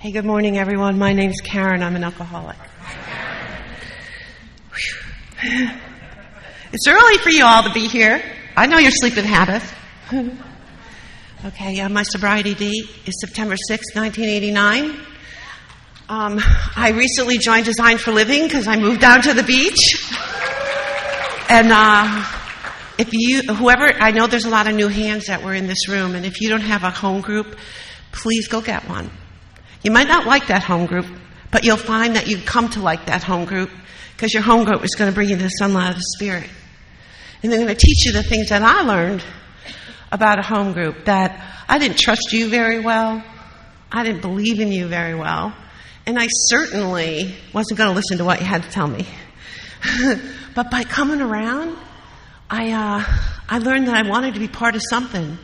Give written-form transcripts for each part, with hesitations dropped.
Hey, good morning, everyone. My name's Karen. I'm an alcoholic. It's early for you all to be here. I know your sleeping habits. Okay, my sobriety date is September 6, 1989. I recently joined Design for Living because I moved down to the beach. And I know there's a lot of new hands that were in this room, and if you don't have a home group, please go get one. You might not like that home group, but you'll find that you come to like that home group because your home group is going to bring you the sunlight of the Spirit. And they're going to teach you the things that I learned about a home group, that I didn't trust you very well, I didn't believe in you very well, and I certainly wasn't going to listen to what you had to tell me. But by coming around, I learned that I wanted to be part of something.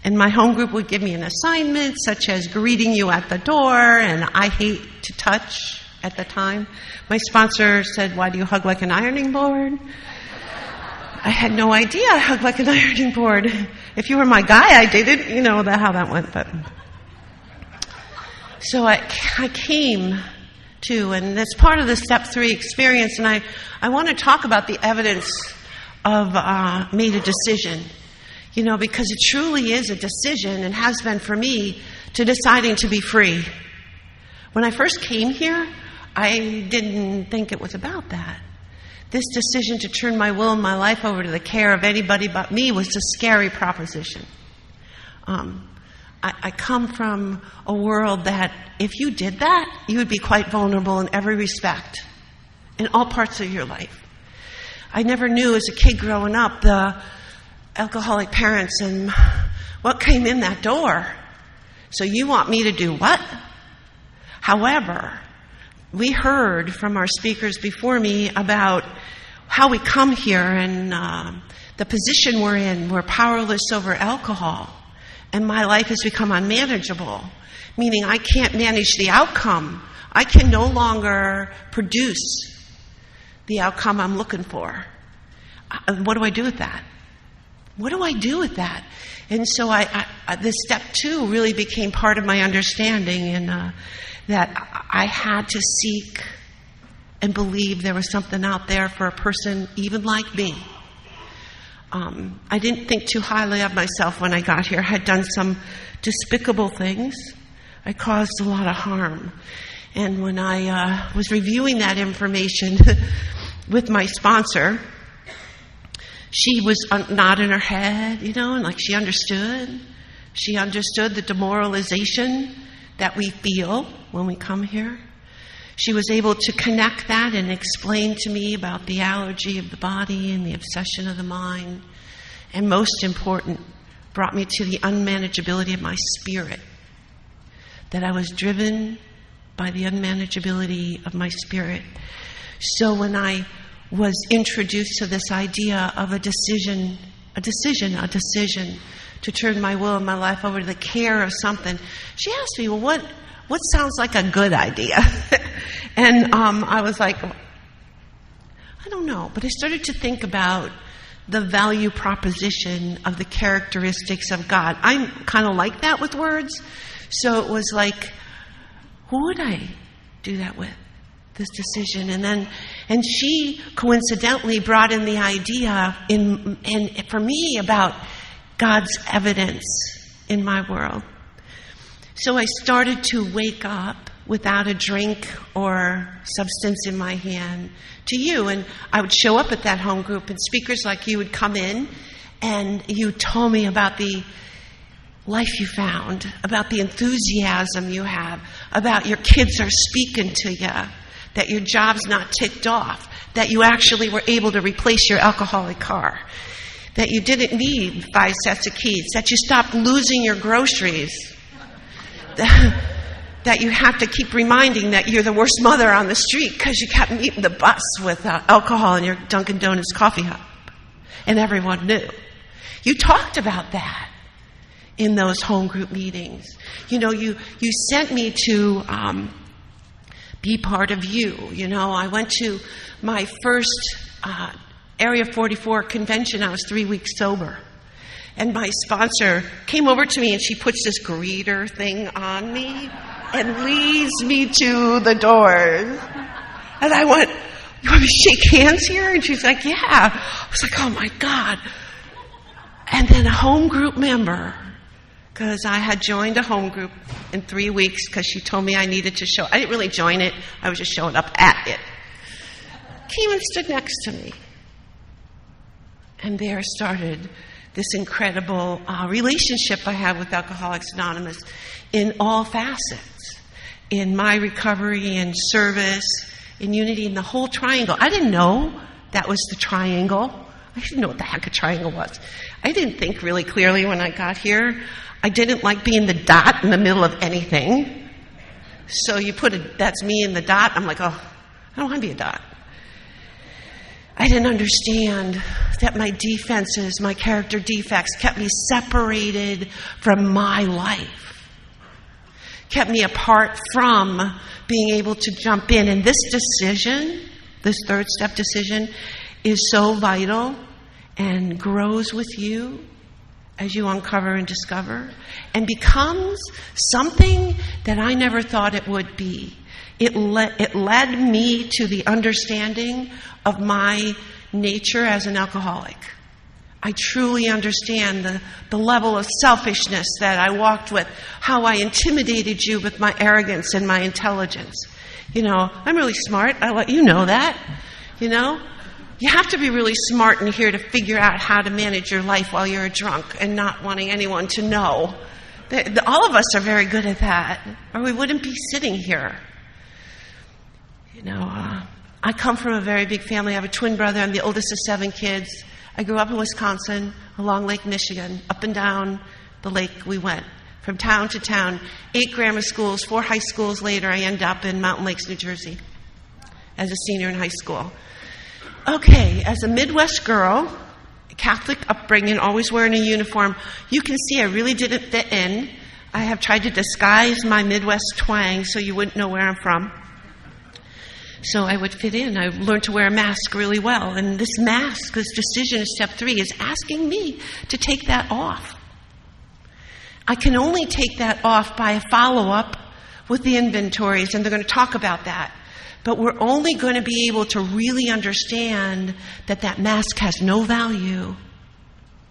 And my home group would give me an assignment, such as greeting you at the door, and I hate to touch at the time. My sponsor said, "Why do you hug like an ironing board?" I had no idea I hugged like an ironing board. If you were my guy, I dated, you know how that went. But so I came to, and that's part of the Step 3 experience, and I want to talk about the evidence of made a decision. Because it truly is a decision, and has been for me, to deciding to be free. When I first came here, I didn't think it was about that. This decision to turn my will and my life over to the care of anybody but me was a scary proposition. I come from a world that if you did that, you would be quite vulnerable in every respect, in all parts of your life. I never knew as a kid growing up the alcoholic parents and what came in that door. So you want me to do what? However, we heard from our speakers before me about how we come here and the position we're in. We're powerless over alcohol. And my life has become unmanageable, meaning I can't manage the outcome. I can no longer produce the outcome I'm looking for. What do I do with that? What do I do with that? And so this Step 2 really became part of my understanding, and that I had to seek and believe there was something out there for a person even like me. I didn't think too highly of myself when I got here. I had done some despicable things. I caused a lot of harm. And when I was reviewing that information with my sponsor, she was nodding her head, and like she understood. She understood the demoralization that we feel when we come here. She was able to connect that and explain to me about the allergy of the body and the obsession of the mind. And most important, brought me to the unmanageability of my spirit. That I was driven by the unmanageability of my spirit. So when I was introduced to this idea of a decision to turn my will and my life over to the care of something, she asked me, well, what sounds like a good idea? And I was like, I don't know. But I started to think about the value proposition of the characteristics of God. I'm kind of like that with words. So it was like, who would I do that with? This decision. And she coincidentally brought in the idea and for me about God's evidence in my world. So I started to wake up without a drink or substance in my hand to you. And I would show up at that home group, and speakers like you would come in, and you told me about the life you found, about the enthusiasm you have, about your kids are speaking to you, that your job's not ticked off, that you actually were able to replace your alcoholic car, that you didn't need 5 sets of keys, that you stopped losing your groceries, that you have to keep reminding that you're the worst mother on the street because you kept meeting the bus with alcohol in your Dunkin' Donuts coffee cup, and everyone knew. You talked about that in those home group meetings. You sent me to be part of you. I went to my first Area 44 convention. I was 3 weeks sober. And my sponsor came over to me and she puts this greeter thing on me. and leads me to the doors. And I went, "You want me to shake hands here?" And she's like, "Yeah." I was like, "Oh my God." And then a home group member, because I had joined a home group in 3 weeks because she told me I needed to show. I didn't really join it. I was just showing up at it. Came and stood next to me. And there started this incredible relationship I have with Alcoholics Anonymous in all facets. In my recovery, in service, in unity, in the whole triangle. I didn't know that was the triangle. I didn't know what the heck a triangle was. I didn't think really clearly when I got here. I didn't like being the dot in the middle of anything. So you that's me in the dot. I'm like, oh, I don't want to be a dot. I didn't understand that my defenses, my character defects, kept me separated from my life. Kept me apart from being able to jump in. And this decision, this third step decision, is so vital and grows with you as you uncover and discover, and becomes something that I never thought it would be. It led me to the understanding of my nature as an alcoholic. I truly understand the level of selfishness that I walked with, how I intimidated you with my arrogance and my intelligence. You know, I'm really smart. I let you know that. You know? You have to be really smart in here to figure out how to manage your life while you're a drunk and not wanting anyone to know. All of us are very good at that, or we wouldn't be sitting here. You know, I come from a very big family. I have a twin brother. I'm the oldest of 7 kids. I grew up in Wisconsin, along Lake Michigan. Up and down the lake we went, from town to town. 8 grammar schools, 4 high schools later, I end up in Mountain Lakes, New Jersey, as a senior in high school. Okay, as a Midwest girl, Catholic upbringing, always wearing a uniform, you can see I really didn't fit in. I have tried to disguise my Midwest twang so you wouldn't know where I'm from. So I would fit in. I learned to wear a mask really well. And this mask, this decision, step 3, is asking me to take that off. I can only take that off by a follow-up with the inventories, and they're going to talk about that. But we're only going to be able to really understand that that mask has no value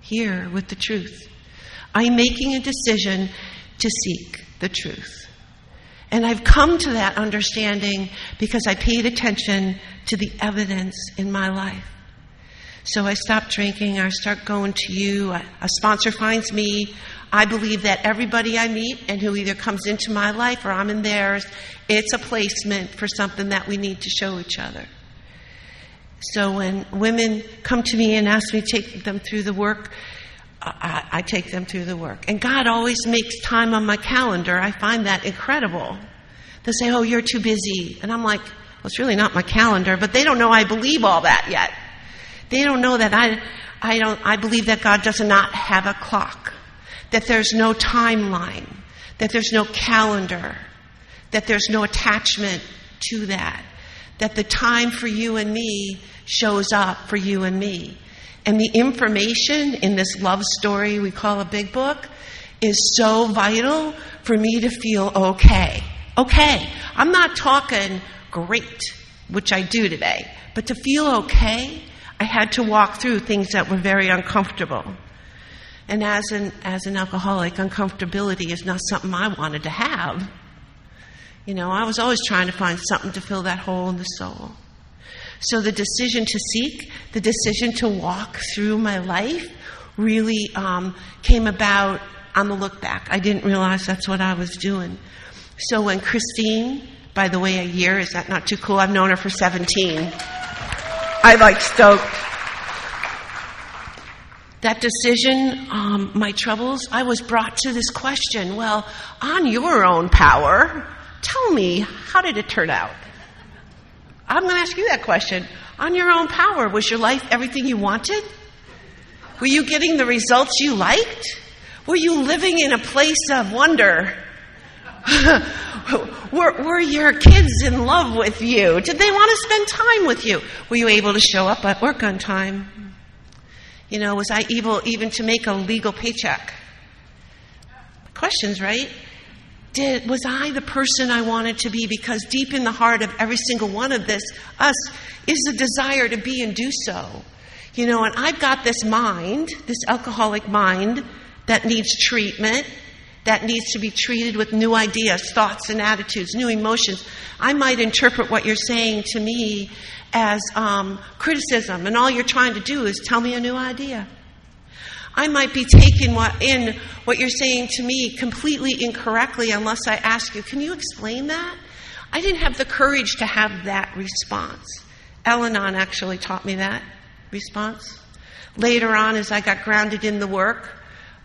here with the truth. I'm making a decision to seek the truth. And I've come to that understanding because I paid attention to the evidence in my life. So I stopped drinking. I start going to you. A sponsor finds me. I believe that everybody I meet and who either comes into my life or I'm in theirs, it's a placement for something that we need to show each other. So when women come to me and ask me to take them through the work, I take them through the work. And God always makes time on my calendar. I find that incredible. They'll say, "Oh, you're too busy." And I'm like, well, it's really not my calendar, but they don't know I believe all that yet. They don't know that I believe that God does not have a clock, that there's no timeline, that there's no calendar, that there's no attachment to that the time for you and me shows up for you and me. And the information in this love story we call a big book is so vital for me to feel okay. Okay, I'm not talking great, which I do today, but to feel okay, I had to walk through things that were very uncomfortable. And as an alcoholic, uncomfortability is not something I wanted to have. You know, I was always trying to find something to fill that hole in the soul. So the decision to seek, the decision to walk through my life really came about on the look back. I didn't realize that's what I was doing. So when Christine, by the way, a year, is that not too cool? I've known her for 17. I like stoked. That decision, my troubles, I was brought to this question. Well, on your own power, tell me, how did it turn out? I'm going to ask you that question. On your own power, was your life everything you wanted? Were you getting the results you liked? Were you living in a place of wonder? Were your kids in love with you? Did they want to spend time with you? Were you able to show up at work on time? You know, was I able even to make a legal paycheck? Questions, right? Was I the person I wanted to be? Because deep in the heart of every single one of us, is the desire to be and do so. And I've got this mind, this alcoholic mind, that needs treatment, that needs to be treated with new ideas, thoughts, and attitudes, new emotions. I might interpret what you're saying to me as criticism, and all you're trying to do is tell me a new idea. I might be taking what you're saying to me completely incorrectly unless I ask you, can you explain that? I didn't have the courage to have that response. Al-Anon actually taught me that response. Later on, as I got grounded in the work,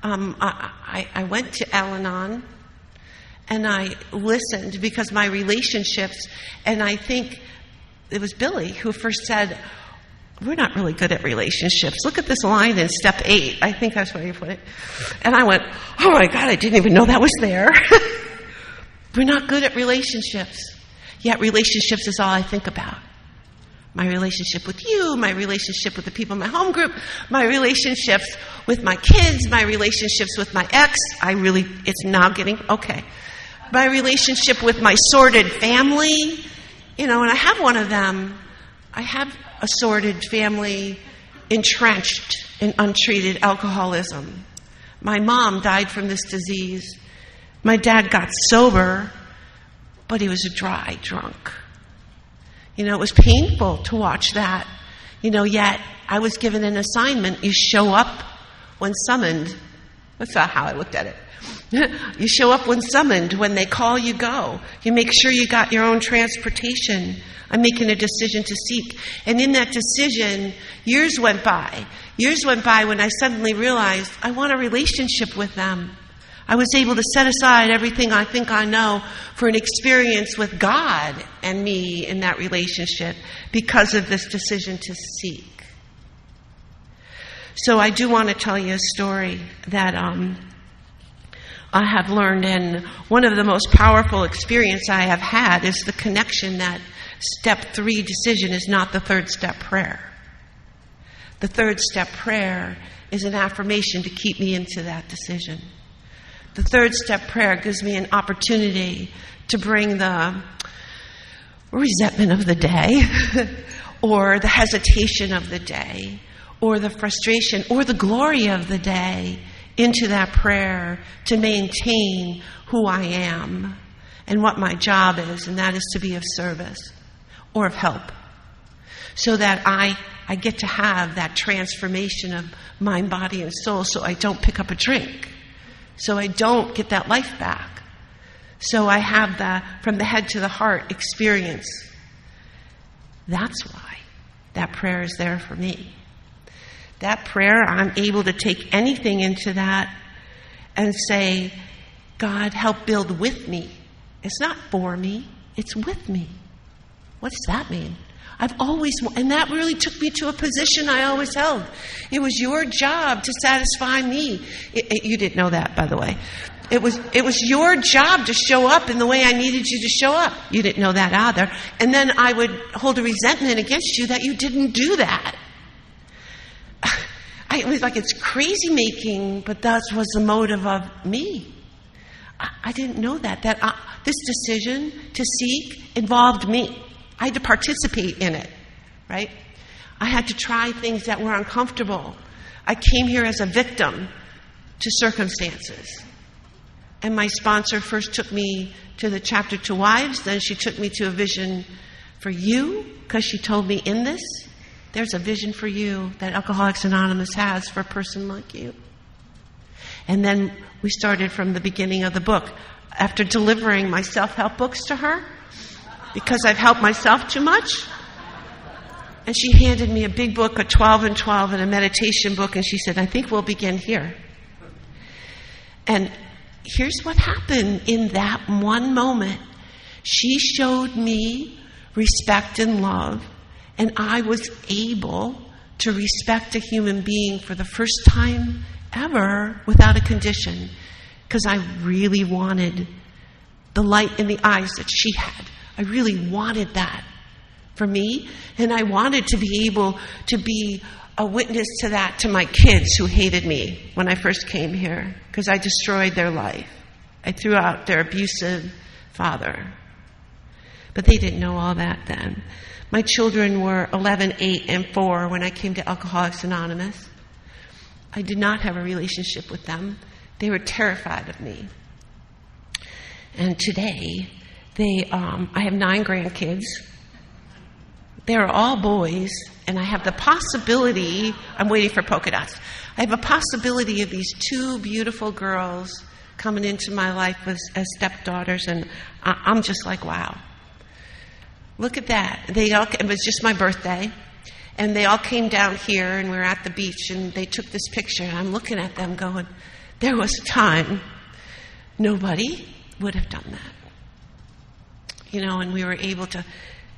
I went to Al-Anon and I listened because my relationships, and I think it was Billy who first said, we're not really good at relationships. Look at this line in step 8. I think that's where you put it. And I went, oh my God, I didn't even know that was there. We're not good at relationships. Yet relationships is all I think about. My relationship with you, my relationship with the people in my home group, my relationships with my kids, my relationships with my ex. It's now getting, okay. My relationship with my sordid family, and I have one of them. I have a sordid family entrenched in untreated alcoholism. My mom died from this disease. My dad got sober, but he was a dry drunk. It was painful to watch that. Yet I was given an assignment. You show up when summoned. That's not how I looked at it. You show up when summoned. When they call, you go. You make sure you got your own transportation. I'm making a decision to seek. And in that decision, years went by. Years went by when I suddenly realized I want a relationship with them. I was able to set aside everything I think I know for an experience with God and me in that relationship because of this decision to seek. So I do want to tell you a story that I have learned, and one of the most powerful experiences I have had is the connection that step 3 decision is not the third step prayer. The third step prayer is an affirmation to keep me into that decision. The third step prayer gives me an opportunity to bring the resentment of the day or the hesitation of the day or the frustration or the glory of the day into that prayer to maintain who I am and what my job is, and that is to be of service or of help, so that I get to have that transformation of mind, body, and soul, so I don't pick up a drink, so I don't get that life back, so I have the from the head to the heart experience. That's why that prayer is there for me. That prayer, I'm able to take anything into that and say, God, help build with me. It's not for me, it's with me. What does that mean? And that really took me to a position I always held. It was your job to satisfy me. You didn't know that, by the way. It was your job to show up in the way I needed you to show up. You didn't know that either. And then I would hold a resentment against you that you didn't do that. It was like it's crazy making, but that was the motive of me. I didn't know that this decision to seek involved me. I had to participate in it, right? I had to try things that were uncomfortable. I came here as a victim to circumstances. And my sponsor first took me to the chapter to wives, then she took me to a vision for you, because she told me in this, there's a vision for you that Alcoholics Anonymous has for a person like you. And then we started from the beginning of the book. After delivering my self-help books to her, because I've helped myself too much, and she handed me a big book, a 12 and 12, and a meditation book, and she said, I think we'll begin here. And here's what happened in that one moment. She showed me respect and love, and I was able to respect a human being for the first time ever without a condition, because I really wanted the light in the eyes that she had. I really wanted that for me, and I wanted to be able to be a witness to that to my kids who hated me when I first came here, because I destroyed their life. I threw out their abusive father. But they didn't know all that then. My children were 11, 8, and 4 when I came to Alcoholics Anonymous. I did not have a relationship with them. They were terrified of me. And today, I have 9 grandkids. They're all boys, and I have the possibility, I'm waiting for polka dots. I have a possibility of these 2 beautiful girls coming into my life as stepdaughters, and I'm just like, wow. Look at that. It was just my birthday, and they all came down here, and we were at the beach, and they took this picture, and I'm looking at them going, there was a time nobody would have done that. And we were able to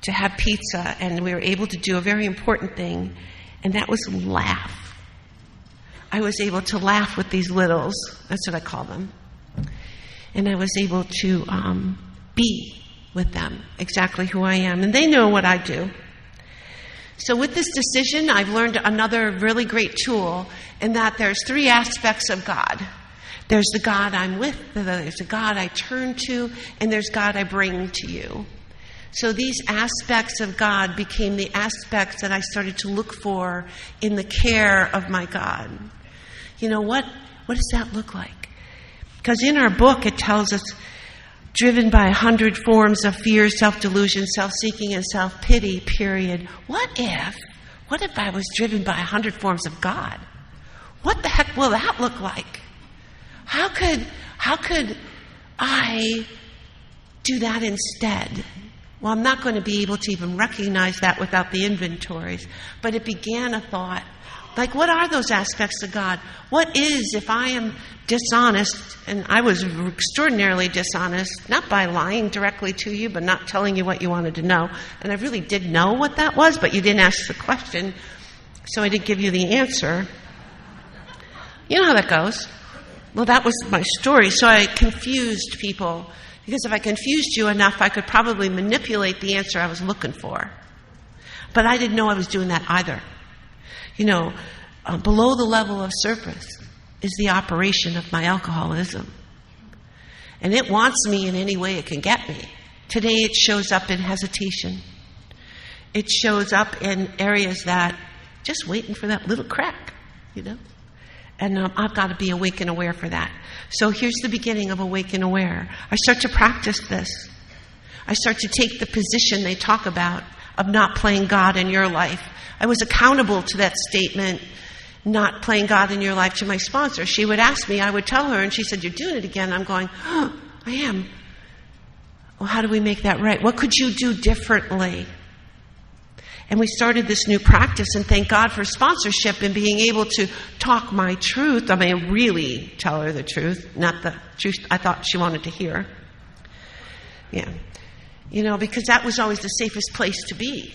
have pizza, and we were able to do a very important thing, and that was laugh. I was able to laugh with these littles. That's what I call them. And I was able to be with them, exactly who I am. And they know what I do. So with this decision, I've learned another really great tool in that there's 3 aspects of God. There's the God I'm with, there's the God I turn to, and there's God I bring to you. So these aspects of God became the aspects that I started to look for in the care of my God. What does that look like? Because in our book it tells us, driven by 100 forms of fear, self-delusion, self-seeking, and self-pity, period. What if I was driven by 100 forms of God? What the heck will that look like? How could I do that instead? Well, I'm not going to be able to even recognize that without the inventories. But it began a thought, like, what are those aspects of God? What is if I am dishonest? And I was extraordinarily dishonest, not by lying directly to you, but not telling you what you wanted to know. And I really did know what that was, but you didn't ask the question, so I didn't give you the answer. You know how that goes. Well, that was my story, so I confused people. Because if I confused you enough, I could probably manipulate the answer I was looking for. But I didn't know I was doing that either. Below the level of surface is the operation of my alcoholism. And it wants me in any way it can get me. Today it shows up in hesitation. It shows up in areas that just waiting for that little crack, And I've got to be awake and aware for that. So here's the beginning of awake and aware. I start to practice this. I start to take the position they talk about of not playing God in your life. I was accountable to that statement, not playing God in your life, to my sponsor. She would ask me, I would tell her, and she said, you're doing it again. I'm going, I am. Well, how do we make that right? What could you do differently? And we started this new practice, and thank God for sponsorship and being able to talk my truth. Really tell her the truth, not the truth I thought she wanted to hear. Yeah. Because that was always the safest place to be.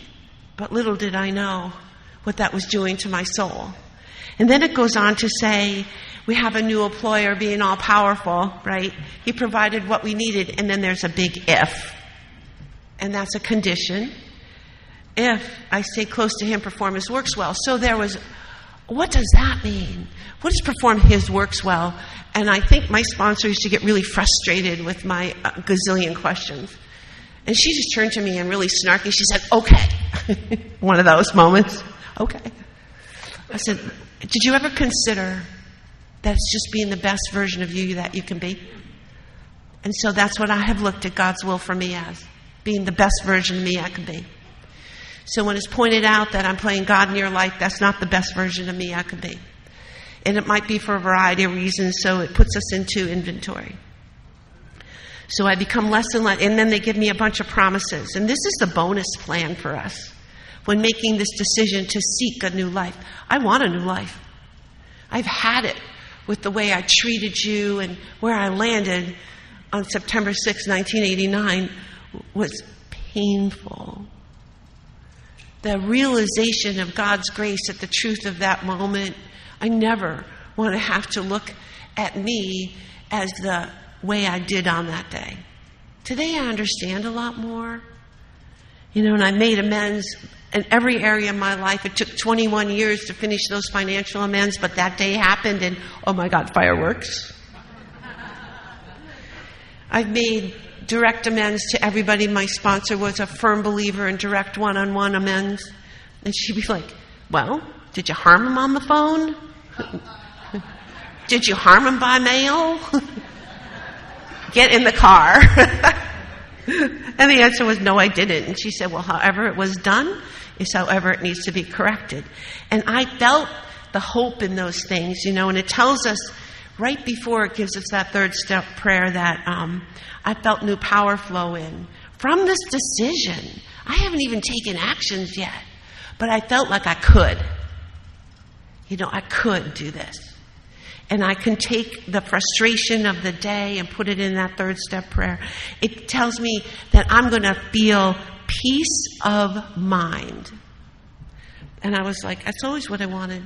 But little did I know what that was doing to my soul. And then it goes on to say, we have a new employer being all powerful, right? He provided what we needed, and then there's a big if. And that's a condition. If I stay close to him, perform his works well. So there was, what does that mean? What does perform his works well? And I think my sponsor used to get really frustrated with my gazillion questions. And she just turned to me and really snarky. She said, okay. One of those moments. Okay. I said, did you ever consider that it's just being the best version of you that you can be? And so that's what I have looked at God's will for me as, being the best version of me I can be. So when it's pointed out that I'm playing God in your life, that's not the best version of me I could be. And it might be for a variety of reasons, so it puts us into inventory. So I become less and less, and then they give me a bunch of promises. And this is the bonus plan for us when making this decision to seek a new life. I want a new life. I've had it with the way I treated you, and where I landed on September 6, 1989 was painful. The realization of God's grace at the truth of that moment, I never want to have to look at me as the way I did on that day. Today I understand a lot more. And I made amends in every area of my life. It took 21 years to finish those financial amends, but that day happened, and oh my God, fireworks. I've made direct amends to everybody. My sponsor was a firm believer in direct one-on-one amends. And she'd be like, well, did you harm him on the phone? Did you harm him by mail? Get in the car. And the answer was, no, I didn't. And she said, well, however it was done is however it needs to be corrected. And I felt the hope in those things, and it tells us right before it gives us that third step prayer that I felt new power flow in. From this decision, I haven't even taken actions yet, but I felt like I could. I could do this. And I can take the frustration of the day and put it in that third step prayer. It tells me that I'm going to feel peace of mind. And I was like, that's always what I wanted.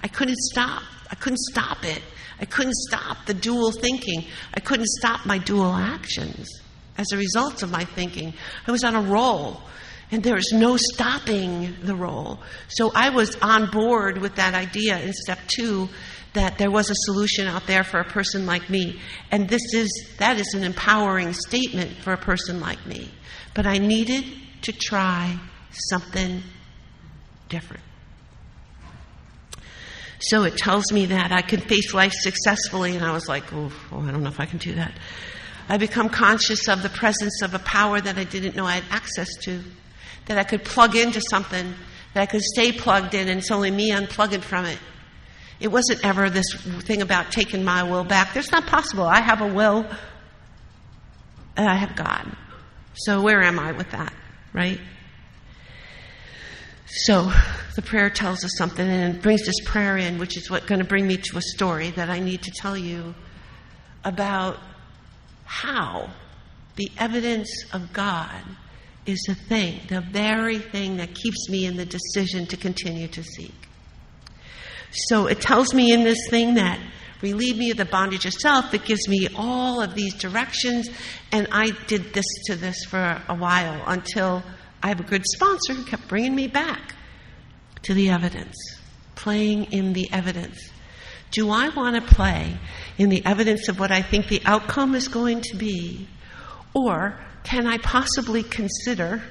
I couldn't stop. I couldn't stop it. I couldn't stop the dual thinking. I couldn't stop my dual actions as a result of my thinking. I was on a roll, and there was no stopping the roll. So I was on board with that idea in step 2 that there was a solution out there for a person like me. And that is an empowering statement for a person like me. But I needed to try something different. So it tells me that I can face life successfully, and I was like, oh, I don't know if I can do that. I become conscious of the presence of a power that I didn't know I had access to, that I could plug into something, that I could stay plugged in, and it's only me unplugging from it. It wasn't ever this thing about taking my will back. That's not possible. I have a will, and I have God. So where am I with that, right? So the prayer tells us something, and it brings this prayer in, which is what's going to bring me to a story that I need to tell you about how the evidence of God is the very thing that keeps me in the decision to continue to seek. So it tells me in this thing that relieve me of the bondage of self. It gives me all of these directions, and I did this for a while until I have a good sponsor who kept bringing me back to the evidence, playing in the evidence. Do I want to play in the evidence of what I think the outcome is going to be, or can I possibly consider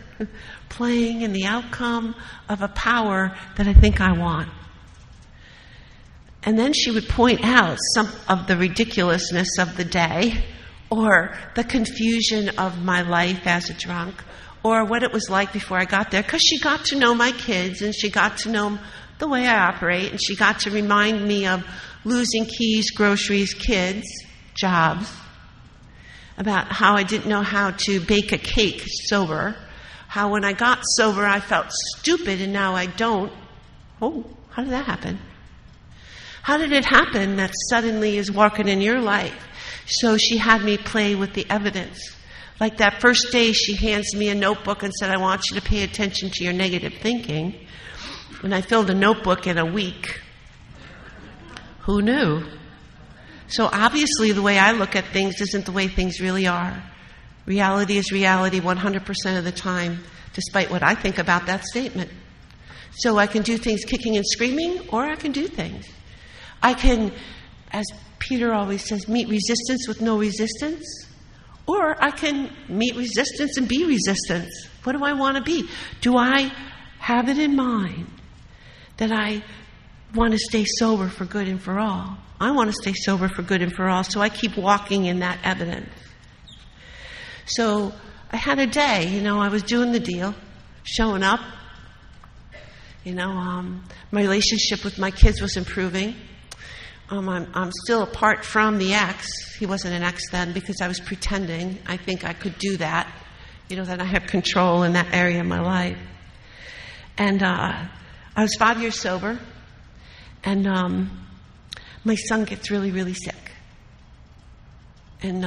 playing in the outcome of a power that I think I want? And then she would point out some of the ridiculousness of the day, or the confusion of my life as a drunk, or what it was like before I got there, because she got to know my kids, and she got to know the way I operate, and she got to remind me of losing keys, groceries, kids, jobs, about how I didn't know how to bake a cake sober, how when I got sober I felt stupid and now I don't. Oh, how did that happen? How did it happen that suddenly is working in your life? So she had me play with the evidence. Like that first day she hands me a notebook and said, I want you to pay attention to your negative thinking. And I filled a notebook in a week. Who knew? So obviously the way I look at things isn't the way things really are. Reality is reality 100% of the time, despite what I think about that statement. So I can do things kicking and screaming, or I can do things. I can, as Peter always says, meet resistance with no resistance. Or I can meet resistance and be resistance. What do I want to be? Do I have it in mind that I want to stay sober for good and for all? I want to stay sober for good and for all, so I keep walking in that evidence. So I had a day, I was doing the deal, showing up. My relationship with my kids was improving. I'm still apart from the ex. He wasn't an ex then because I was pretending. I think I could do that, that I have control in that area of my life. And I was 5 years sober, and my son gets really, really sick. And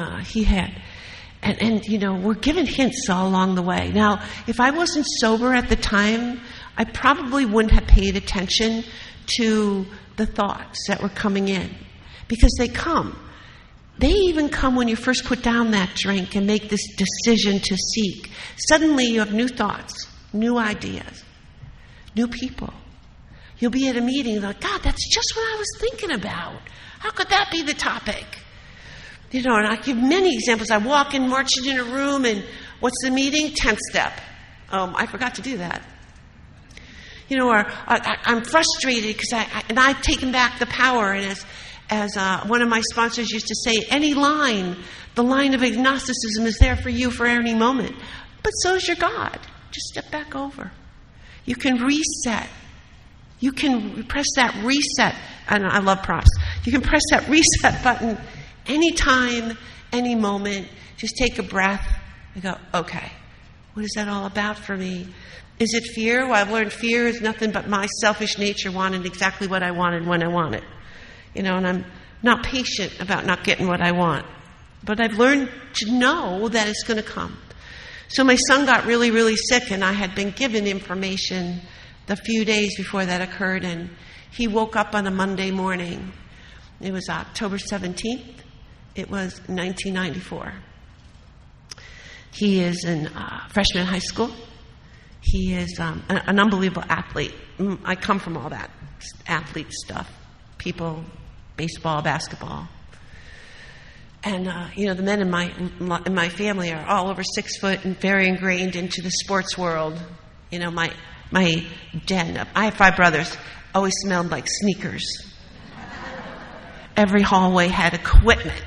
we're given hints all along the way. Now, if I wasn't sober at the time, I probably wouldn't have paid attention to the thoughts that were coming in, because they come. They even come when you first put down that drink and make this decision to seek. Suddenly you have new thoughts, new ideas, new people. You'll be at a meeting like, God, that's just what I was thinking about. How could that be the topic? And I give many examples. I walk in, marching in a room, and what's the meeting? 10th step. I forgot to do that. Or I'm frustrated because I've taken back the power. And as one of my sponsors used to say, the line of agnosticism is there for you for any moment. But so is your God. Just step back over. You can reset. You can press that reset. I love props. You can press that reset button anytime, any moment. Just take a breath and go, okay, what is that all about for me? Is it fear? Well, I've learned fear is nothing but my selfish nature wanting exactly what I wanted when I want it. And I'm not patient about not getting what I want. But I've learned to know that it's going to come. So my son got really, really sick, and I had been given information the few days before that occurred, and he woke up on a Monday morning. It was October 17th. It was 1994. He is in freshman high school. He is an unbelievable athlete. I come from all that athlete stuff. People, baseball, basketball. And, the men in my family are all over 6 foot and very ingrained into the sports world. My dad, I have 5 brothers, always smelled like sneakers. Every hallway had equipment.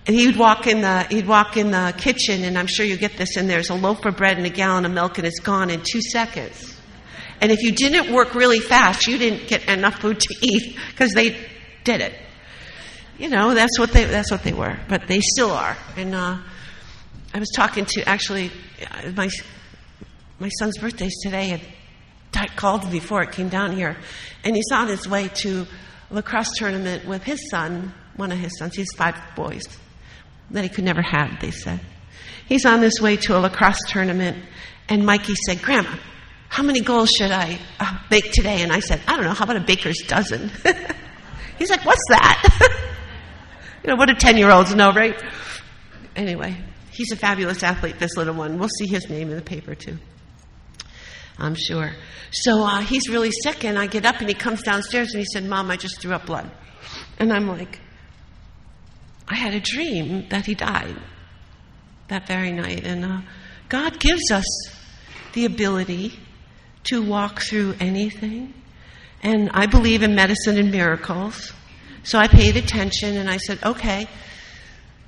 And he'd walk in the kitchen, and I'm sure you get this, and there's a loaf of bread and a gallon of milk, and it's gone in 2 seconds. And if you didn't work really fast, you didn't get enough food to eat because they did it. That's what they were, but they still are. And I was talking to actually my son's birthday's today, and Dad called me before it came down here, and he's on his way to a lacrosse tournament with his son, one of his sons. He has 5 boys that he could never have, they said. He's on his way to a lacrosse tournament, and Mikey said, "Grandma, how many goals should I bake today?" And I said, "I don't know, how about a baker's dozen?" He's like, "What's that?" What do 10-year-olds know, right? Anyway, he's a fabulous athlete, this little one. We'll see his name in the paper, too, I'm sure. So he's really sick, and I get up, and he comes downstairs, and he said, "Mom, I just threw up blood." And I'm like, I had a dream that he died that very night. And God gives us the ability to walk through anything. And I believe in medicine and miracles. So I paid attention, and I said, okay.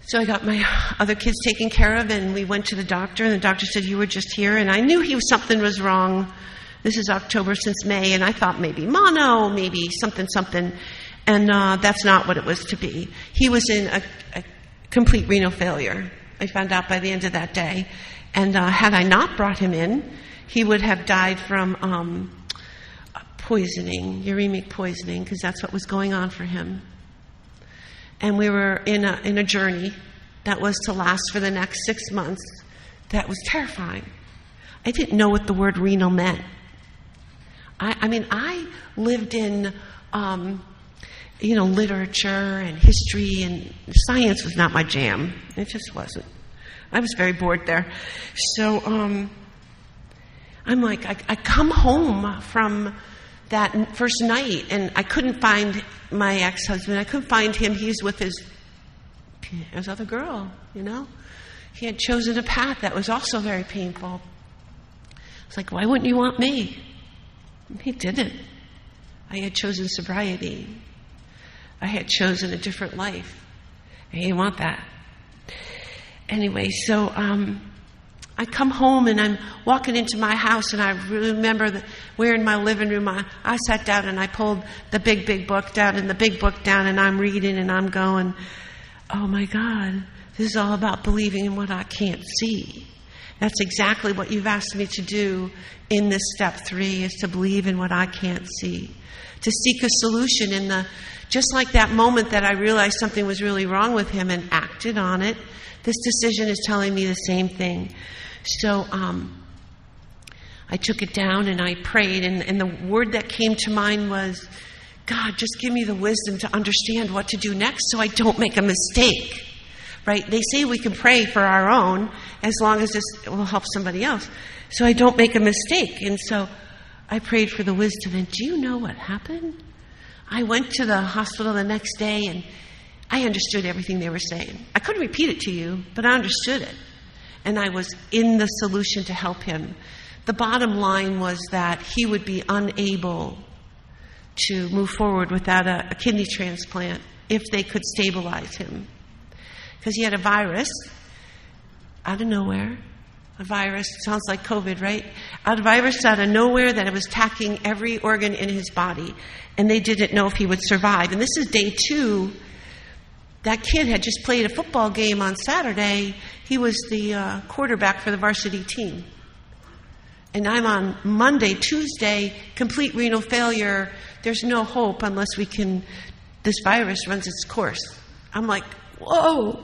So I got my other kids taken care of, and we went to the doctor, and the doctor said, "You were just here." And I knew something was wrong. This is October since May, and I thought maybe mono, maybe something. And that's not what it was to be. He was in a complete renal failure. I found out by the end of that day. And had I not brought him in, he would have died from poisoning, uremic poisoning, because that's what was going on for him. And we were in a journey that was to last for the next 6 months. That was terrifying. I didn't know what the word renal meant. I lived in literature and history, and science was not my jam. It just wasn't. I was very bored there. So I'm like, I come home from that first night, and I couldn't find my ex-husband. I couldn't find him. He's with his other girl, He had chosen a path that was also very painful. It's like, why wouldn't you want me? He didn't. I had chosen sobriety. I had chosen a different life. And he didn't want that. Anyway, so I come home, and I'm walking into my house, and I remember that we're in my living room. I sat down, and I pulled the big book down, and the big book down, and I'm reading, and I'm going, oh my God, this is all about believing in what I can't see. That's exactly what you've asked me to do in this step 3, is to believe in what I can't see. To seek a solution just like that moment that I realized something was really wrong with him and acted on it, this decision is telling me the same thing. So I took it down and I prayed, and the word that came to mind was, God, just give me the wisdom to understand what to do next so I don't make a mistake. Right? They say we can pray for our own as long as this will help somebody else. So I don't make a mistake. And so I prayed for the wisdom. And do you know what happened? I went to the hospital the next day, and I understood everything they were saying. I couldn't repeat it to you, but I understood it. And I was in the solution to help him. The bottom line was that he would be unable to move forward without a kidney transplant if they could stabilize him. Because he had a virus out of nowhere. A virus, sounds like COVID, right? A virus out of nowhere that it was attacking every organ in his body. And they didn't know if he would survive. And this is day 2. That kid had just played a football game on Saturday. He was the quarterback for the varsity team. And I'm on Monday, Tuesday, complete renal failure. There's no hope unless this virus runs its course. I'm like, whoa.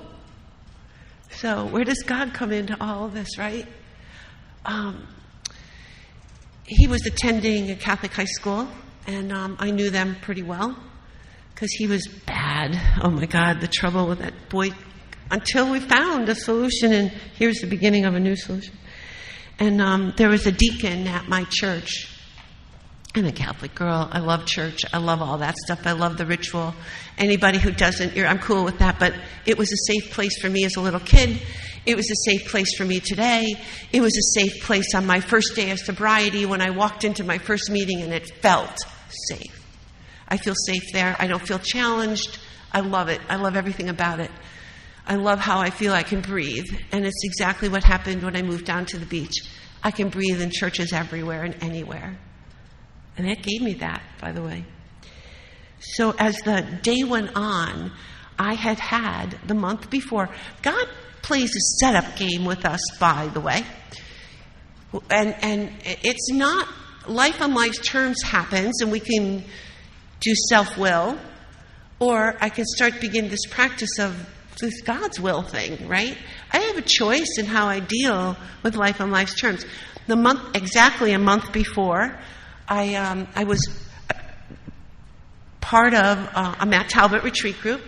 So where does God come into all of this, right? He was attending a Catholic high school, and I knew them pretty well because he was bad. Oh, my God, the trouble with that boy until we found a solution, and here's the beginning of a new solution. And there was a deacon at my church. I'm a Catholic girl. I love church. I love all that stuff. I love the ritual. Anybody who doesn't, I'm cool with that. But it was a safe place for me as a little kid. It was a safe place for me today. It was a safe place on my first day of sobriety when I walked into my first meeting, and it felt safe. I feel safe there. I don't feel challenged. I love it. I love everything about it. I love how I feel I can breathe. And it's exactly what happened when I moved down to the beach. I can breathe in churches everywhere and anywhere. And that gave me that, by the way. So as the day went on, I had the month before. God plays a setup game with us, by the way. And it's not, life on life's terms happens, and we can do self-will, or I can begin this practice of this God's will thing, right? I have a choice in how I deal with life on life's terms. Exactly a month before, I was part of a Matt Talbot retreat group,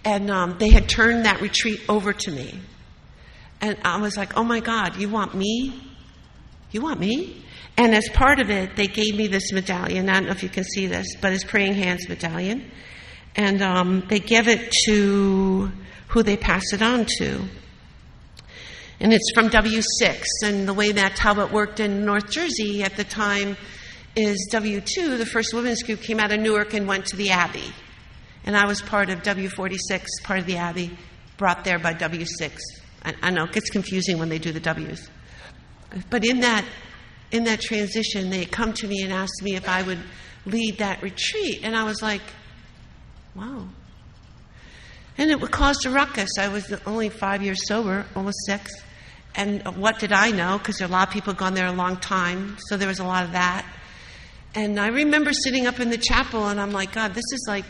and they had turned that retreat over to me. And I was like, oh my God, you want me? You want me? And as part of it, they gave me this medallion. I don't know if you can see this, but it's Praying Hands medallion. And they give it to who they pass it on to. And it's from W6. And the way Matt Talbot worked in North Jersey at the time is W2, the first women's group, came out of Newark and went to the Abbey. And I was part of W46, part of the Abbey, brought there by W6. I know, it gets confusing when they do the W's. But in that transition, they had come to me and asked me if I would lead that retreat. And I was like, wow. And it caused a ruckus. I was only 5 years sober, almost 6. And what did I know? Because there are a lot of people gone there a long time. So there was a lot of that. And I remember sitting up in the chapel, and I'm like, God, this is like,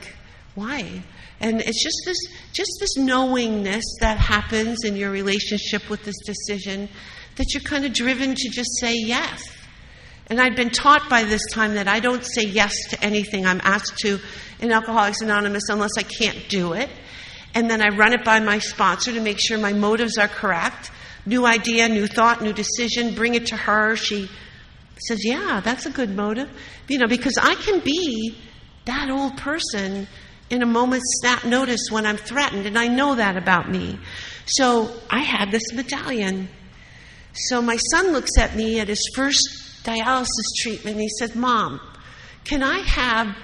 why? And it's just this knowingness that happens in your relationship with this decision, that you're kind of driven to just say yes. And I'd been taught by this time that I don't say yes to anything I'm asked to in Alcoholics Anonymous unless I can't do it. And then I run it by my sponsor to make sure my motives are correct. New idea, new thought, new decision, bring it to her. She says, yeah, that's a good motive. Because I can be that old person in a moment's snap notice when I'm threatened, and I know that about me. So I had this medallion. So my son looks at me at his first dialysis treatment, and he said, Mom, can I have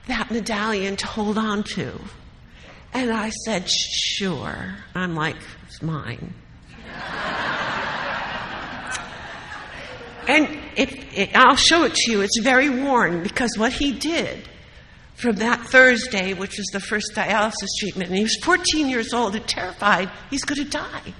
that medallion to hold on to? And I said, sure. I'm like, it's mine. And I'll show it to you. It's very worn, because what he did from that Thursday, which was the first dialysis treatment, and he was 14 years old and terrified he's going to die.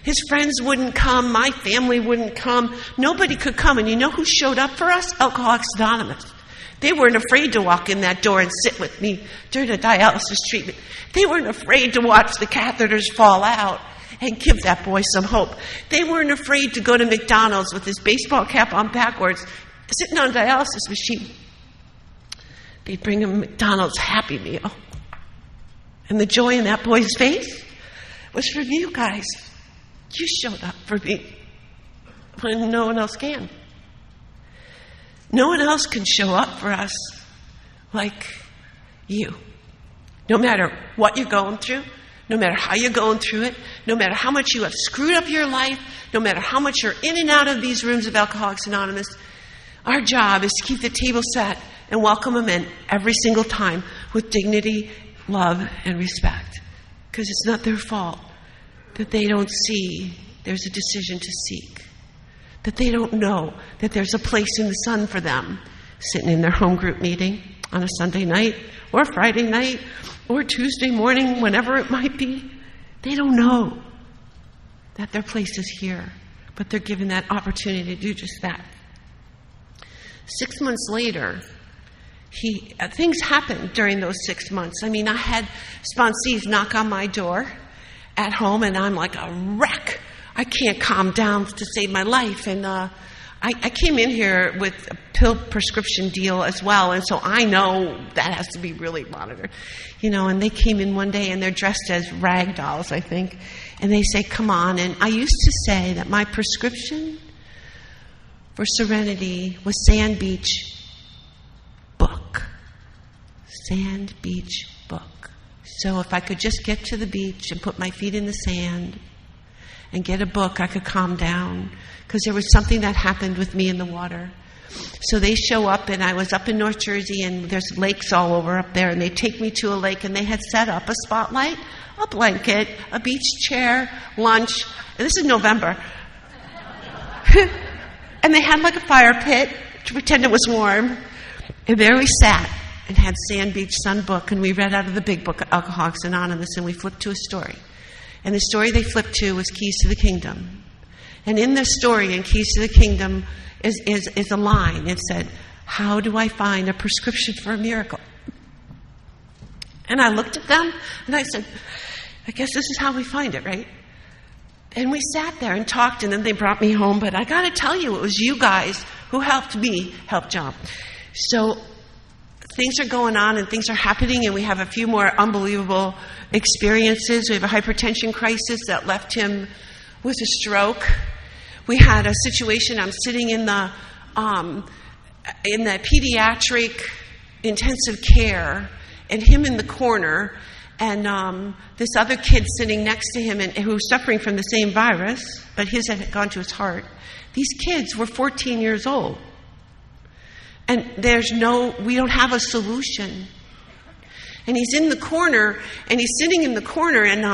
His friends wouldn't come. My family wouldn't come. Nobody could come. And you know who showed up for us? Alcoholics Anonymous. They weren't afraid to walk in that door and sit with me during the dialysis treatment. They weren't afraid to watch the catheters fall out and give that boy some hope. They weren't afraid to go to McDonald's with his baseball cap on backwards, sitting on a dialysis machine. They'd bring him McDonald's Happy Meal. And the joy in that boy's face was from you guys. You showed up for me when no one else can. No one else can show up for us like you. No matter what you're going through, no matter how you're going through it, no matter how much you have screwed up your life, no matter how much you're in and out of these rooms of Alcoholics Anonymous, our job is to keep the table set and welcome them in every single time with dignity, love, and respect. Because it's not their fault that they don't see there's a decision to seek. That they don't know that there's a place in the sun for them, sitting in their home group meeting on a Sunday night or Friday night or Tuesday morning, whenever it might be. They don't know that their place is here, but they're given that opportunity to do just that. 6 months later, things happened during those 6 months. I mean, I had sponsees knock on my door at home, and I'm like a wreck. I can't calm down to save my life. And I came in here with a pill prescription deal as well, and so I know that has to be really monitored. And they came in one day, and they're dressed as rag dolls, I think, and they say, come on. And I used to say that my prescription for serenity was Sand Beach book. Sand Beach book. So if I could just get to the beach and put my feet in the sand and get a book, I could calm down. Because there was something that happened with me in the water. So they show up, and I was up in North Jersey, and there's lakes all over up there, and they take me to a lake, and they had set up a spotlight, a blanket, a beach chair, lunch. And this is November. And they had like a fire pit to pretend it was warm. And there we sat and had Sand Beach Sun book, and we read out of the big book, Alcoholics Anonymous, and we flipped to a story. And the story they flipped to was Keys to the Kingdom. And in this story, in Keys to the Kingdom, is a line. It said, how do I find a prescription for a miracle? And I looked at them, and I said, I guess this is how we find it, right? And we sat there and talked, and then they brought me home. But I got to tell you, it was you guys who helped me help John. So things are going on, and things are happening, and we have a few more unbelievable experiences. We have a hypertension crisis that left him with a stroke. We had a situation, I'm sitting in the pediatric intensive care, and him in the corner, and this other kid sitting next to him, and who's suffering from the same virus, but his had gone to his heart. These kids were 14 years old. And we don't have a solution. And he's in the corner, and he's sitting in the corner, and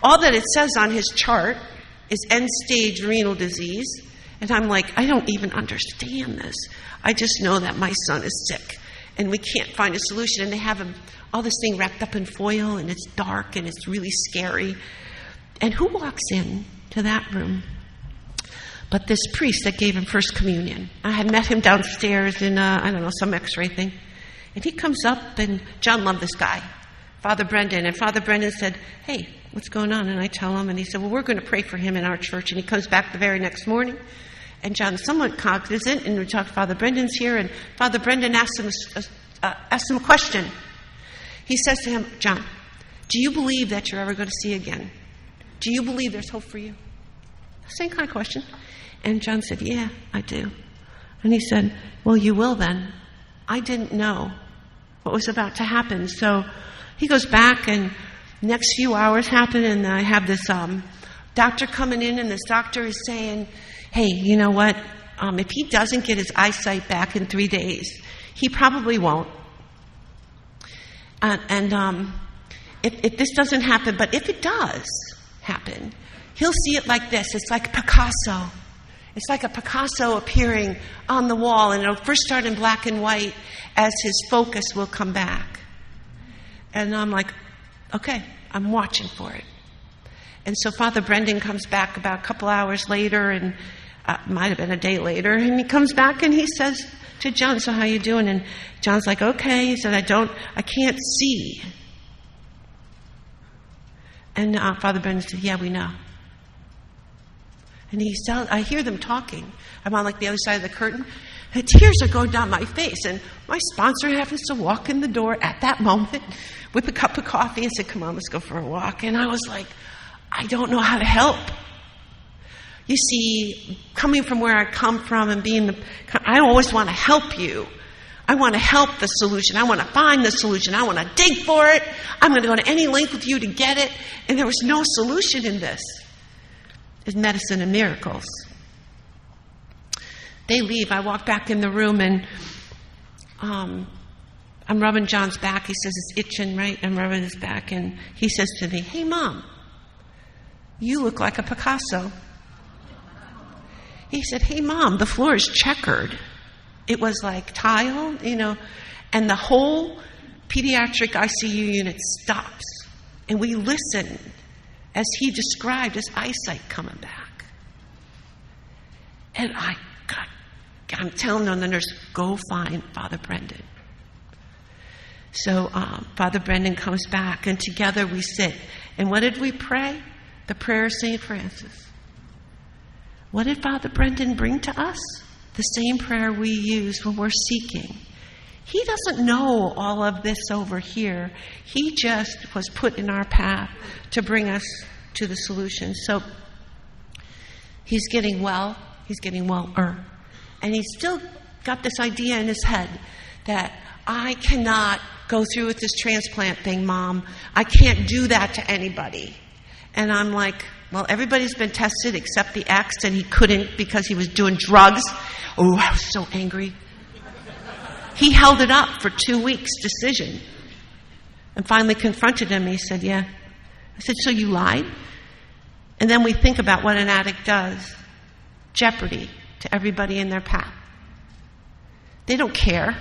all that it says on his chart is end-stage renal disease. And I'm like, I don't even understand this. I just know that my son is sick, and we can't find a solution. And they have all this thing wrapped up in foil, and it's dark, and it's really scary. And who walks in to that room but this priest that gave him First Communion? I had met him downstairs in, some x-ray thing. And he comes up, and John loved this guy, Father Brendan. And Father Brendan said, hey, what's going on? And I tell him, and he said, well, we're going to pray for him in our church. And he comes back the very next morning. And John's somewhat cognizant, and we talk to Father Brendan's here, and Father Brendan asks him a question. He says to him, John, do you believe that you're ever going to see again? Do you believe there's hope for you? Same kind of question. And John said, yeah, I do. And he said, well, you will then. I didn't know what was about to happen. So he goes back, and next few hours happen, and I have this doctor coming in, and this doctor is saying, hey, you know what? If he doesn't get his eyesight back in 3 days, he probably won't. If this doesn't happen, but if it does happen, he'll see it like this. It's like Picasso. It's like a Picasso appearing on the wall, and it'll first start in black and white as his focus will come back. And I'm like, okay, I'm watching for it. And so Father Brendan comes back about a couple hours later, and might have been a day later, and he comes back and he says to John, so how you doing? And John's like, okay. He said, I can't see. And Father Brendan said, yeah, we know. And I hear them talking. I'm on like the other side of the curtain. And tears are going down my face. And my sponsor happens to walk in the door at that moment with a cup of coffee and said, come on, let's go for a walk. And I was like, I don't know how to help. You see, coming from where I come from and I always want to help you. I want to help the solution. I want to find the solution. I want to dig for it. I'm going to go to any length with you to get it. And there was no solution in this. It's medicine and miracles. They leave. I walk back in the room and I'm rubbing John's back. He says, it's itching, right? I'm rubbing his back. And he says to me, hey, Mom, you look like a Picasso. He said, hey, Mom, the floor is checkered. It was like tile, and the whole pediatric ICU unit stops. And we listen as he described his eyesight coming back. And I'm telling the nurse, go find Father Brendan. So Father Brendan comes back, and together we sit. And what did we pray? The prayer of St. Francis. What did Father Brendan bring to us? The same prayer we use when we're seeking. He doesn't know all of this over here. He just was put in our path to bring us to the solution. So he's getting well. He's getting well-er. And he's still got this idea in his head that I cannot go through with this transplant thing, Mom. I can't do that to anybody. And I'm like, well, everybody's been tested except the ex, and he couldn't because he was doing drugs. Oh, I was so angry. He held it up for 2 weeks, decision. And finally confronted him. He said, yeah. I said, so you lied? And then we think about what an addict does. Jeopardy to everybody in their path. They don't care.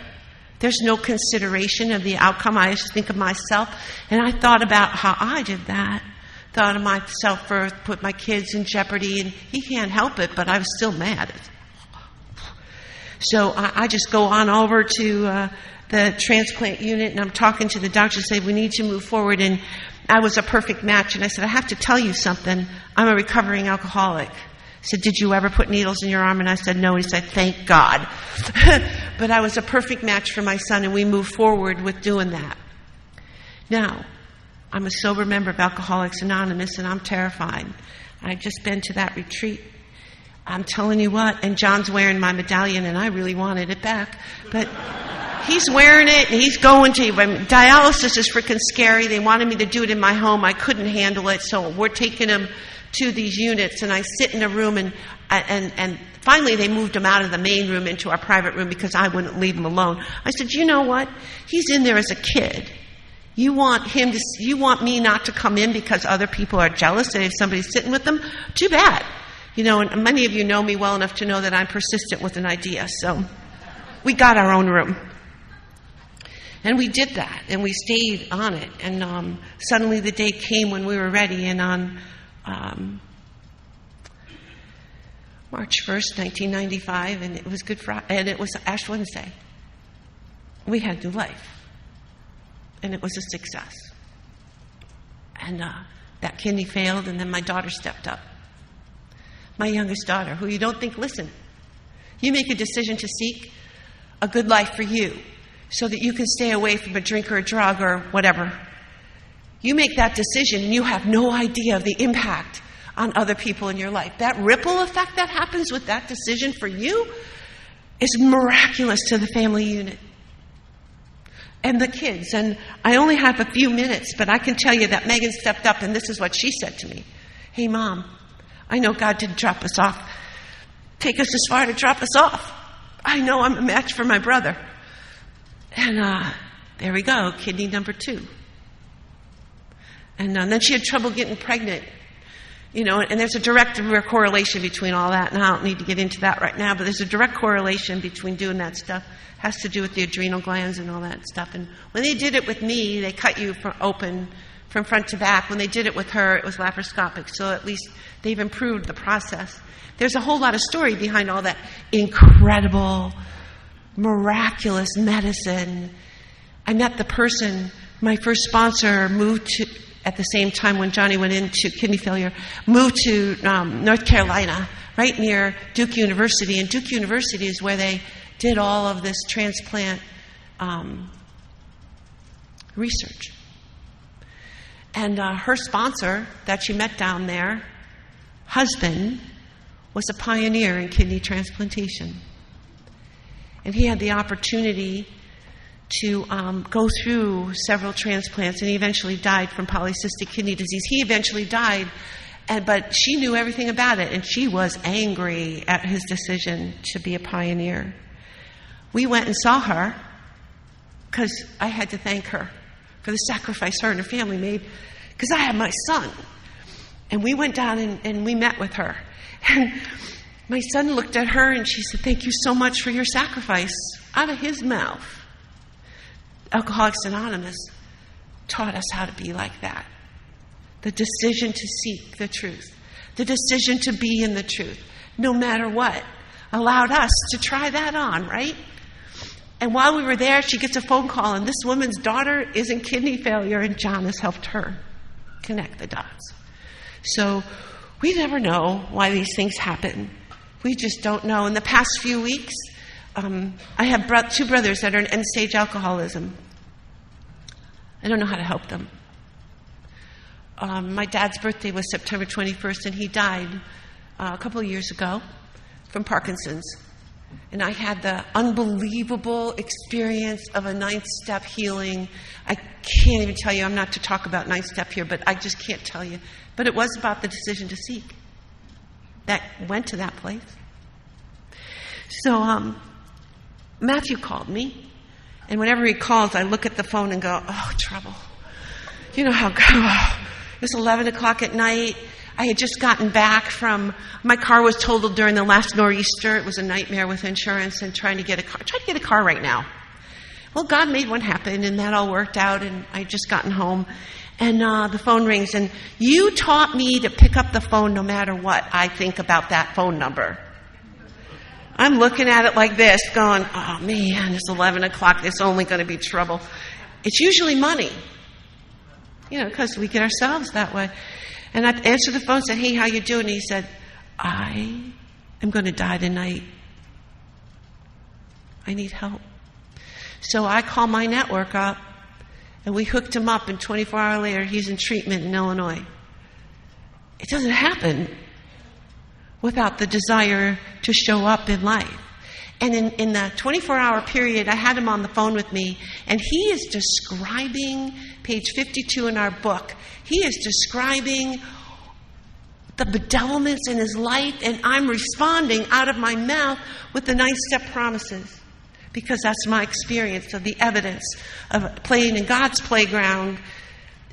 There's no consideration of the outcome. I just think of myself. And I thought about how I did that. Thought of myself first, put my kids in jeopardy, and he can't help it, but I was still mad. So I just go on over to the transplant unit, and I'm talking to the doctor and say, we need to move forward. And I was a perfect match. And I said, I have to tell you something. I'm a recovering alcoholic. He said, did you ever put needles in your arm? And I said, no. And he said, thank God. But I was a perfect match for my son, and we moved forward with doing that. Now, I'm a sober member of Alcoholics Anonymous, and I'm terrified. I've just been to that retreat. I'm telling you what, and John's wearing my medallion, and I really wanted it back. But he's wearing it, and he's going to. Dialysis is freaking scary. They wanted me to do it in my home. I couldn't handle it, so we're taking him to these units, and I sit in a room, and finally they moved him out of the main room into our private room because I wouldn't leave him alone. I said, you know what? He's in there as a kid. You want me not to come in because other people are jealous that if somebody's sitting with them? Too bad. And many of you know me well enough to know that I'm persistent with an idea. So we got our own room. And we did that, and we stayed on it. And suddenly the day came when we were ready, and on March 1st, 1995, and it was Good Friday, and it was Ash Wednesday. We had new life. And it was a success. And that kidney failed, and then my daughter stepped up. My youngest daughter, who you don't think, listen, you make a decision to seek a good life for you so that you can stay away from a drink or a drug or whatever. You make that decision, and you have no idea of the impact on other people in your life. That ripple effect that happens with that decision for you is miraculous to the family unit. And the kids. And I only have a few minutes, but I can tell you that Megan stepped up, and this is what she said to me. Hey, Mom, I know God didn't drop us off. Take us as far to drop us off. I know I'm a match for my brother. And there we go, kidney number 2. And then she had trouble getting pregnant. And there's a direct correlation between all that, and I don't need to get into that right now, but there's a direct correlation between doing that stuff. It has to do with the adrenal glands and all that stuff. And when they did it with me, they cut you open from front to back. When they did it with her, it was laparoscopic, so at least they've improved the process. There's a whole lot of story behind all that incredible, miraculous medicine. I met the person, my first sponsor moved to, at the same time when Johnny went into kidney failure, moved to North Carolina, right near Duke University. And Duke University is where they did all of this transplant research. And her sponsor that she met down there, husband, was a pioneer in kidney transplantation. And he had the opportunity to go through several transplants, and he eventually died from polycystic kidney disease. He eventually died, but she knew everything about it, and she was angry at his decision to be a pioneer. We went and saw her because I had to thank her for the sacrifice her and her family made, because I had my son. And we went down and we met with her. And my son looked at her and she said, "Thank you so much for your sacrifice." Out of his mouth, Alcoholics Anonymous taught us how to be like that. The decision to seek the truth, the decision to be in the truth, no matter what, allowed us to try that on, right? And while we were there, she gets a phone call, and this woman's daughter is in kidney failure, and John has helped her connect the dots. So we never know why these things happen. We just don't know. In the past few weeks, I have two brothers that are in end-stage alcoholism. I don't know how to help them. My dad's birthday was September 21st, and he died a couple of years ago from Parkinson's. And I had the unbelievable experience of a 9-step healing. I can't even tell you. I'm not to talk about 9-step here, but I just can't tell you. But it was about the decision to seek that went to that place. So Matthew called me. And whenever he calls, I look at the phone and go, "Oh, trouble." You know how it was 11 o'clock at night. I had just gotten back from, my car was totaled during the last nor'easter. It was a nightmare with insurance and trying to get a car. Try to get a car right now. Well, God made one happen, and that all worked out, and I had just gotten home. And the phone rings, and you taught me to pick up the phone no matter what I think about that phone number. I'm looking at it like this, going, "Oh, man, it's 11 o'clock. There's only going to be trouble." It's usually money, because we get ourselves that way. And I answered the phone and said, "Hey, how you doing?" And he said, "I am going to die tonight. I need help." So I called my network up, and we hooked him up, and 24 hours later, he's in treatment in Illinois. It doesn't happen without the desire to show up in life. And in the 24-hour period, I had him on the phone with me, and he is describing, page 52 in our book, he is describing the bedevilments in his life, and I'm responding out of my mouth with the 9-step promises, because that's my experience of the evidence of playing in God's playground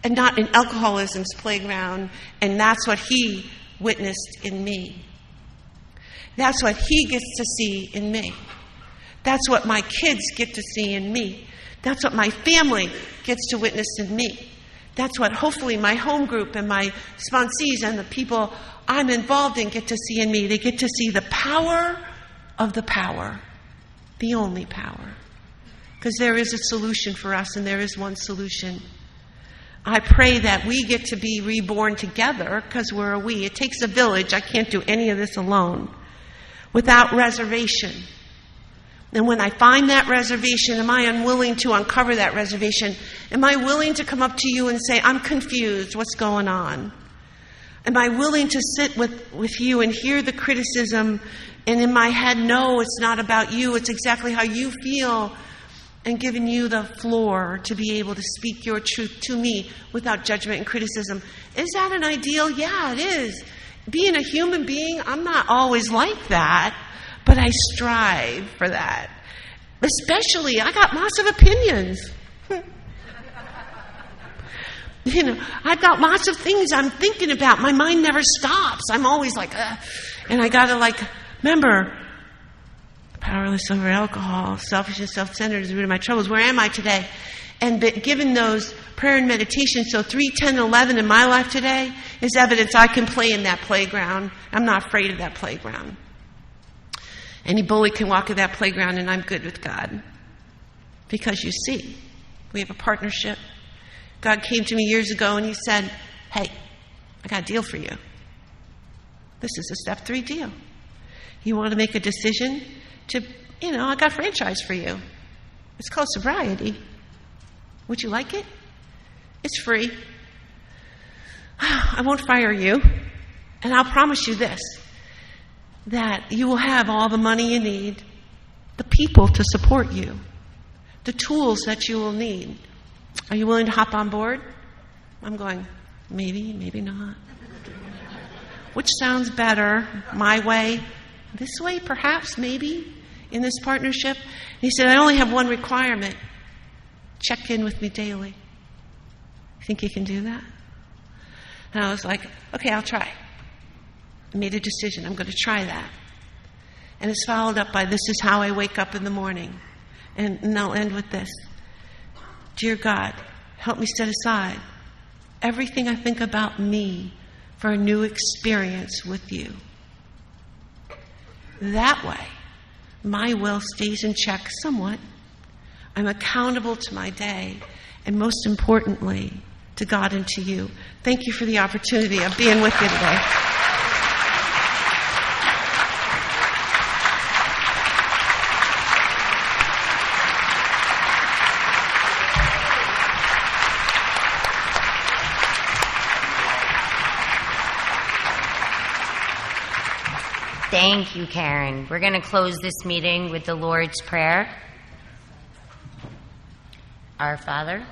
and not in alcoholism's playground, and that's what he witnessed in me. That's what he gets to see in me. That's what my kids get to see in me. That's what my family gets to witness in me. That's what hopefully my home group and my sponsees and the people I'm involved in get to see in me. They get to see the power of the power, the only power. Because there is a solution for us, and there is one solution. I pray that we get to be reborn together, because we're a we. It takes a village. I can't do any of this alone. Without reservation. And when I find that reservation, am I unwilling to uncover that reservation? Am I willing to come up to you and say, "I'm confused, what's going on?" Am I willing to sit with you and hear the criticism, and in my head, no, it's not about you, it's exactly how you feel, and giving you the floor to be able to speak your truth to me without judgment and criticism? Is that an ideal? Yeah, it is. Being a human being, I'm not always like that, but I strive for that. Especially, I got lots of opinions. I've got lots of things I'm thinking about. My mind never stops. I'm always like, and I got to remember, powerless over alcohol, selfish and self-centered is the root of my troubles. Where am I today? And given those prayer and meditation, so 3, 10, 11 in my life today is evidence I can play in that playground. I'm not afraid of that playground. Any bully can walk in that playground, and I'm good with God. Because you see, we have a partnership. God came to me years ago and he said, "Hey, I got a deal for you. This is a step 3 deal. You want to make a decision to, I got a franchise for you. It's called sobriety. Would you like it? It's free. I won't fire you. And I'll promise you this, that you will have all the money you need, the people to support you, the tools that you will need. Are you willing to hop on board? I'm going, maybe, maybe not. Which sounds better? My way? This way, perhaps, maybe, in this partnership? And he said, I only have one requirement. Check in with me daily. Think you can do that? And I was like, okay, I'll try. I made a decision. I'm going to try that. And it's followed up by, this is how I wake up in the morning. And I'll end with this. Dear God, help me set aside everything I think about me for a new experience with you. That way, my will stays in check somewhat. I'm accountable to my day, and most importantly, to God and to you. Thank you for the opportunity of being with you today. Thank you, Karen. We're going to close this meeting with the Lord's Prayer. Our Father,